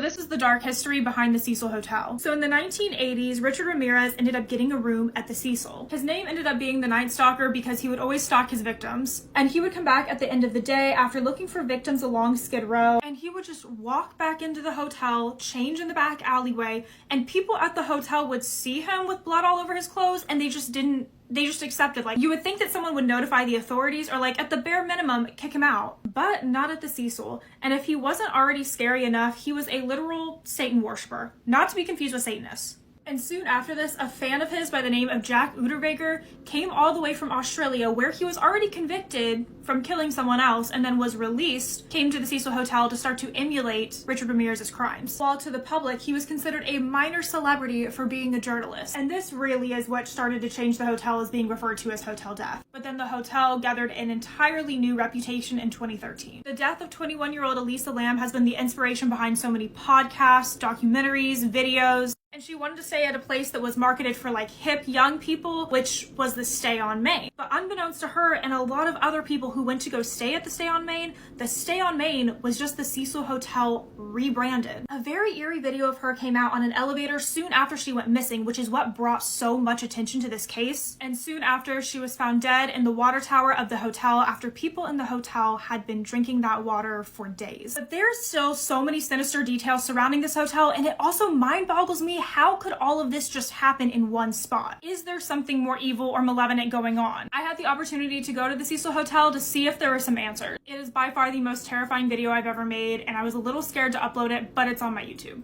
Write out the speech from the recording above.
this is the dark history behind the Cecil Hotel. So in the 1980s, Richard Ramirez ended up getting a room at the Cecil. His name ended up being the Night Stalker because he would always stalk his victims. And he would come back at the end of the day after looking for victims along Skid Row, and he would just walk back into the hotel, change in the back alleyway, and people at the hotel would see him with blood all over his clothes, and they just accepted. Like, you would think that someone would notify the authorities or, like, at the bare minimum, kick him out. But not at the Cecil. And if he wasn't already scary enough, he was a literal Satan worshiper. Not to be confused with Satanists. And soon after this, a fan of his by the name of Jack Uderweger came all the way from Australia, where he was already convicted from killing someone else and then was released, came to the Cecil Hotel to start to emulate Richard Ramirez's crimes. While to the public, he was considered a minor celebrity for being a journalist. And this really is what started to change the hotel as being referred to as Hotel Death. But then the hotel gathered an entirely new reputation in 2013. The death of 21-year-old Elisa Lam has been the inspiration behind so many podcasts, documentaries, videos. And she wanted to stay at a place that was marketed for like hip young people, which was the Stay on Main. But unbeknownst to her and a lot of other people who went to go stay at the Stay on Main, the Stay on Main was just the Cecil Hotel rebranded. A very eerie video of her came out on an elevator soon after she went missing, which is what brought so much attention to this case. And soon after, she was found dead in the water tower of the hotel after people in the hotel had been drinking that water for days. But there's still so many sinister details surrounding this hotel, and it also mind boggles me, how could all of this just happen in one spot? Is there something more evil or malevolent going on? I had the opportunity to go to the Cecil Hotel to see if there were some answers. It is by far the most terrifying video I've ever made, and I was a little scared to upload it, but it's on my YouTube.